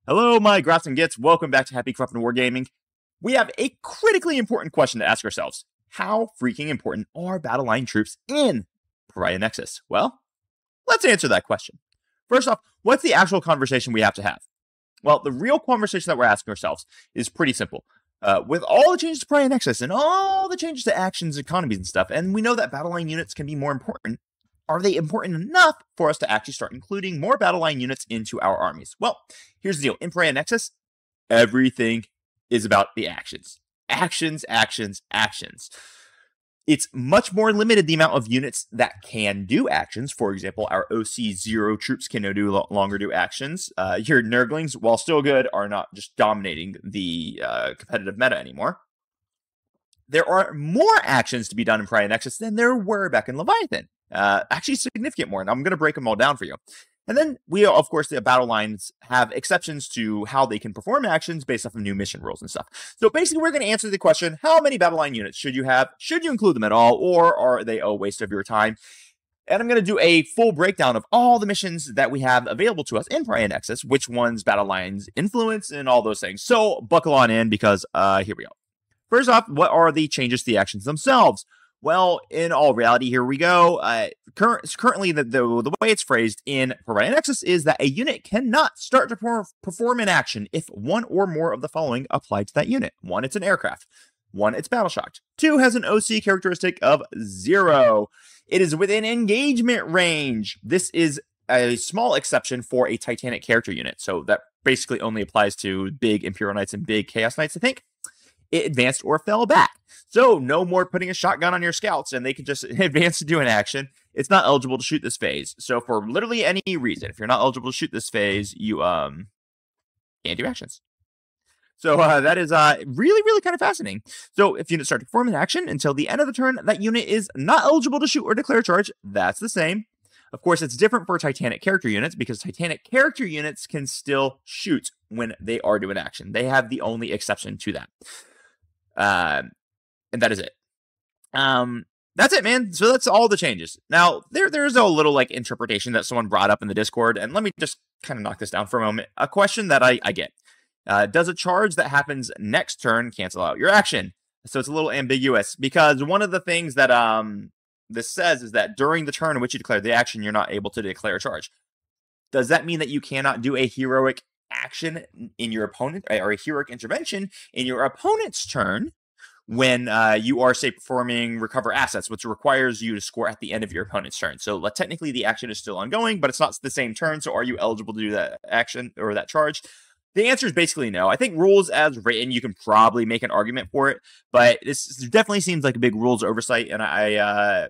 Hello, my Grots and Gits. Welcome back to Happy Corrupt and Wargaming. We have a critically important question to ask ourselves. How freaking important are Battleline troops in Pariah Nexus? Well, let's answer that question. First off, what's the actual conversation we have to have? Well, the real conversation that we're asking ourselves is pretty simple. With all the changes to Pariah Nexus and all the changes to actions, economies, and stuff, and we know that Battleline units can be more important, are they important enough for us to actually start including more Battleline units into our armies? Well, here's the deal. In Pariah Nexus, everything is about the actions. Actions, actions, actions. It's much more limited the amount of units that can do actions. For example, our OC0 troops can no longer do actions. Your Nurglings, while still good, are not just dominating the competitive meta anymore. There are more actions to be done in Pariah Nexus than there were back in Leviathan. Actually, significant more, and I'm going to break them all down for you. And then we, of course, the battle lines have exceptions to how they can perform actions based off of new mission rules and stuff. So basically, we're going to answer the question, how many battle line units should you have? Should you include them at all, or are they a waste of your time? And I'm going to do a full breakdown of all the missions that we have available to us in Pariah Nexus, which ones battle lines influence, and all those things. So buckle on in, because here we go. First off, what are the changes to the actions themselves? Well, in all reality, here we go. Currently, the way it's phrased in Pariah Nexus is that a unit cannot start to perform an action if one or more of the following apply to that unit. 1, it's an aircraft. 1, it's battle shocked. 2, has an OC characteristic of 0. It is within engagement range. This is a small exception for a Titanic character unit. So that basically only applies to big Imperial Knights and big Chaos Knights, I think. It advanced or fell back. So no more putting a shotgun on your scouts and they can just advance to do an action. It's not eligible to shoot this phase. So for literally any reason, if you're not eligible to shoot this phase, you can't do actions. So that is really kind of fascinating. So if units start to perform an action until the end of the turn, that unit is not eligible to shoot or declare a charge. That's the same. Of course, it's different for Titanic character units because Titanic character units can still shoot when they are doing action. They have the only exception to that. And that is it. That's it, man. So that's all the changes. Now, there's a little like interpretation that someone brought up in the Discord, and let me just kind of knock this down for a moment. A question that I get. Does a charge that happens next turn cancel out your action? So it's a little ambiguous because one of the things that this says is that during the turn in which you declare the action, you're not able to declare a charge. Does that mean that you cannot do a heroic action in your opponent, or a heroic intervention in your opponent's turn when you are, say, performing recover assets, which requires you to score at the end of your opponent's turn? So technically the action is still ongoing, but it's not the same turn. So are you eligible to do that action or that charge? The answer is basically no. I think rules as written, you can probably make an argument for it, but this definitely seems like a big rules oversight, and I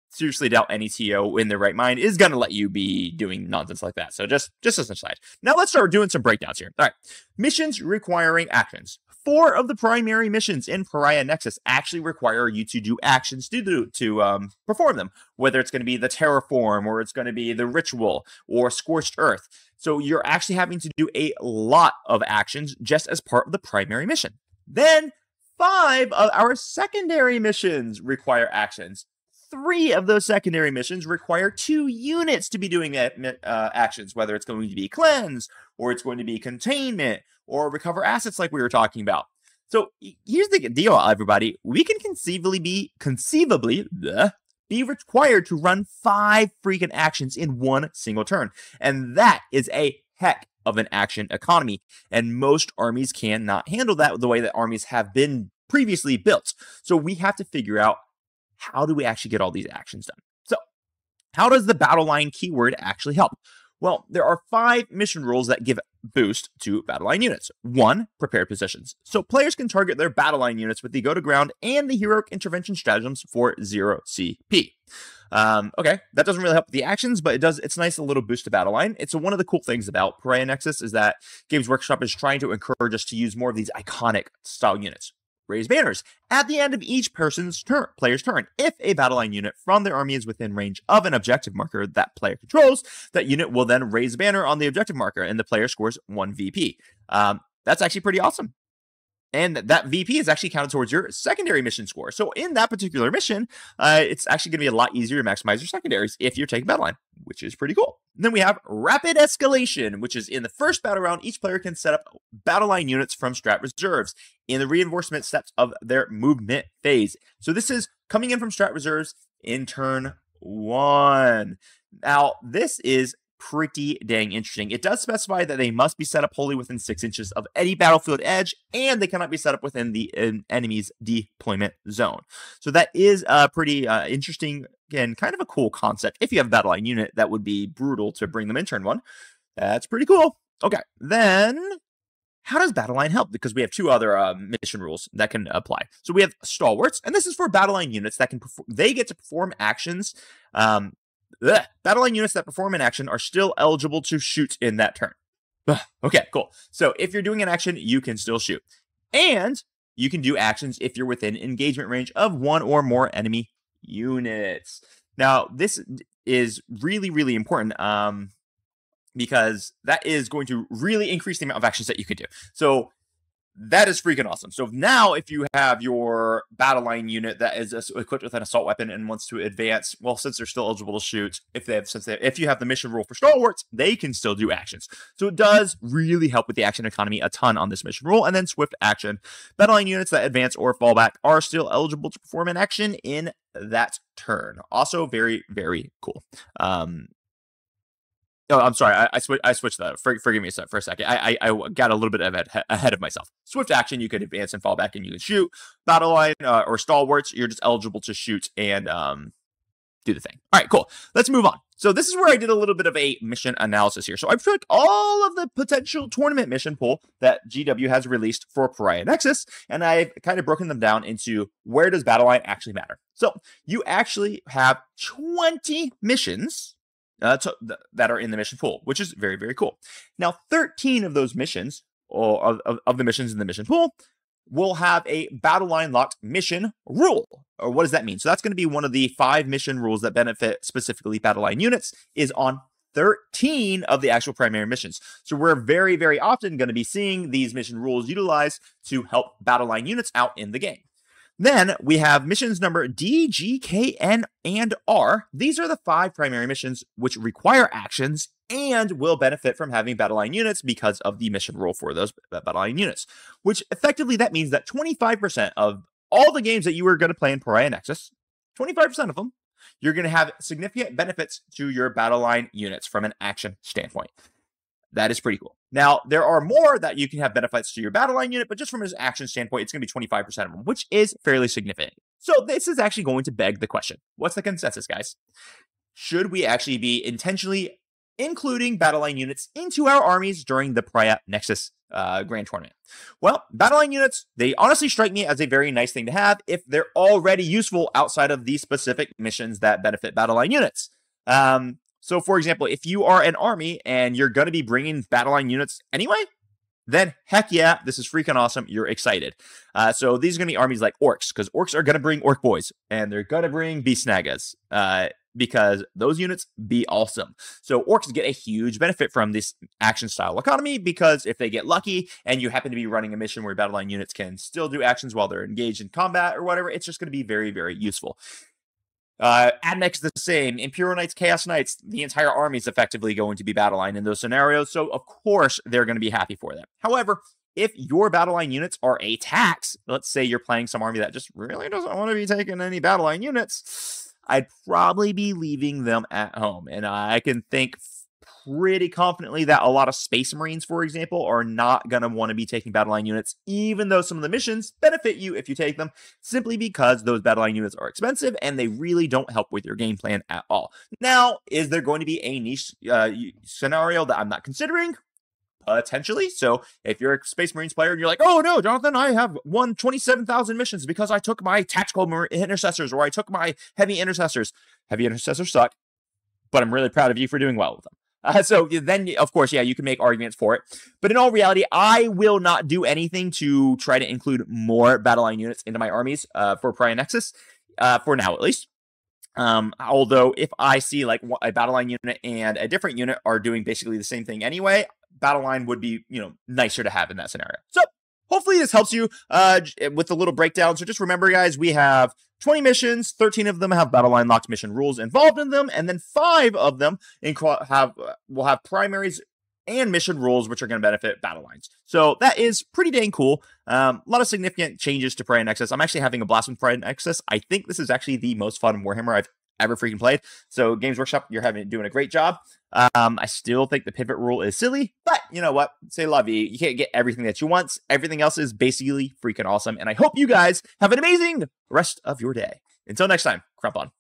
seriously doubt any TO in their right mind is going to let you be doing nonsense like that. So just as an aside. Now let's start doing some breakdowns here. All right. Missions requiring actions. 4 of the primary missions in Pariah Nexus actually require you to do actions to perform them, whether it's going to be the Terraform, or it's going to be the Ritual, or Scorched Earth. So you're actually having to do a lot of actions just as part of the primary mission. Then 5 of our secondary missions require actions. 3 of those secondary missions require 2 units to be doing actions, whether it's going to be Cleanse, or it's going to be Containment, or Recover Assets like we were talking about. So here's the deal, everybody. We can conceivably be required to run 5 freaking actions in one single turn. And that is a heck of an action economy. And most armies cannot handle that the way that armies have been previously built. So we have to figure out, how do we actually get all these actions done? So how does the battle line keyword actually help? Well, there are 5 mission rules that give boost to battle line units. 1, prepared positions. So players can target their battle line units with the go to ground and the heroic intervention stratagems for 0 CP. Okay, that doesn't really help with the actions, but it's a nice little boost to battle line. It's one of the cool things about Pariah Nexus is that Games Workshop is trying to encourage us to use more of these iconic style units. Raise banners at the end of each player's turn. If a battleline unit from their army is within range of an objective marker that player controls, that unit will then raise a banner on the objective marker, and the player scores 1 VP. That's actually pretty awesome. And that VP is actually counted towards your secondary mission score. So in that particular mission, it's actually going to be a lot easier to maximize your secondaries if you're taking Battleline, which is pretty cool. And then we have Rapid Escalation, which is in the first battle round, each player can set up Battleline units from strat reserves in the reinforcement steps of their movement phase. So this is coming in from strat reserves in turn 1. Now, this is pretty dang interesting. It does specify that they must be set up wholly within 6 inches of any battlefield edge, and they cannot be set up within the enemy's deployment zone. So that is pretty interesting and kind of a cool concept. If you have a Battleline unit, that would be brutal to bring them in turn 1. That's pretty cool. Okay, then how does Battleline help? Because we have 2 other mission rules that can apply. So we have Stalwarts, and this is for Battleline units that can they get to perform actions. Battleline units that perform an action are still eligible to shoot in that turn. Okay, cool. So if you're doing an action, you can still shoot. And you can do actions if you're within engagement range of 1 or more enemy units. Now, this is really, really important because that is going to really increase the amount of actions that you can do. So that is freaking awesome. So now if you have your Battleline unit that is equipped with an assault weapon and wants to advance, well, since they're still eligible to shoot, if you have the mission rule for Stalwarts, they can still do actions. So it does really help with the action economy a ton on this mission rule. And then Swift Action. Battleline units that advance or fall back are still eligible to perform an action in that turn. Also very, very cool. Oh, I'm sorry. I switched that. Forgive me for a second. I got a little bit ahead of myself. Swift Action, you could advance and fall back, and you can shoot. Battleline or Stalwarts, you're just eligible to shoot and do the thing. All right, cool. Let's move on. So this is where I did a little bit of a mission analysis here. So I've took all of the potential tournament mission pool that GW has released for Pariah Nexus, and I've kind of broken them down into where does Battleline actually matter. So you actually have 20 missions that are in the mission pool, which is very, very cool. Now, 13 of those missions, or of the missions in the mission pool, will have a Battleline locked mission rule. Or what does that mean? So that's going to be one of the 5 mission rules that benefit specifically Battleline units is on 13 of the actual primary missions. So we're very, very often going to be seeing these mission rules utilized to help Battleline units out in the game. Then we have missions number D, G, K, N, and R. These are the 5 primary missions which require actions and will benefit from having Battleline units because of the mission rule for those Battleline units, which effectively that means that 25% of all the games that you are going to play in Pariah Nexus, 25% of them, you're going to have significant benefits to your Battleline units from an action standpoint. That is pretty cool. Now, there are more that you can have benefits to your Battleline unit, but just from an action standpoint, it's going to be 25% of them, which is fairly significant. So this is actually going to beg the question. What's the consensus, guys? Should we actually be intentionally including Battleline units into our armies during the Pariah Nexus Grand Tournament? Well, Battleline units, they honestly strike me as a very nice thing to have if they're already useful outside of these specific missions that benefit Battleline units. So, for example, if you are an army and you're going to be bringing Battleline units anyway, then heck yeah, this is freaking awesome. You're excited. So these are going to be armies like Orcs, because Orcs are going to bring Orc Boys, and they're going to bring Beast Nagas, because those units be awesome. So Orcs get a huge benefit from this action style economy, because if they get lucky and you happen to be running a mission where Battleline units can still do actions while they're engaged in combat or whatever, it's just going to be very, very useful. Admech the same. Imperial Knights, Chaos Knights, the entire army is effectively going to be Battleline in those scenarios, so of course they're going to be happy for that. However, if your Battleline units are a tax, let's say you're playing some army that just really doesn't want to be taking any Battleline units, I'd probably be leaving them at home. And I can think pretty confidently that a lot of Space Marines, for example, are not going to want to be taking Battleline units, even though some of the missions benefit you if you take them, simply because those Battleline units are expensive and they really don't help with your game plan at all. Now, is there going to be a niche scenario that I'm not considering? Potentially. So if you're a Space Marines player and you're like, oh no, Jonathan, I have won 27,000 missions because I took my tactical intercessors or I took my heavy intercessors. Heavy intercessors suck, but I'm really proud of you for doing well with them. So then, of course, yeah, you can make arguments for it. But in all reality, I will not do anything to try to include more Battleline units into my armies for Pariah Nexus, for now at least. Although if I see like a Battleline unit and a different unit are doing basically the same thing anyway, Battleline would be, nicer to have in that scenario. So hopefully this helps you with the little breakdown. So just remember, guys, we have 20 missions, 13 of them have Battleline locked mission rules involved in them, and then 5 of them will have primaries and mission rules, which are going to benefit battle lines. So that is pretty dang cool. A lot of significant changes to Pariah Nexus. I'm actually having a blast with Pariah Nexus. I think this is actually the most fun Warhammer I've ever freaking played. So Games Workshop, you're doing a great job. I still think the pivot rule is silly, but you know what? Say la vie. You can't get everything that you want. Everything else is basically freaking awesome. And I hope you guys have an amazing rest of your day. Until next time, crump on.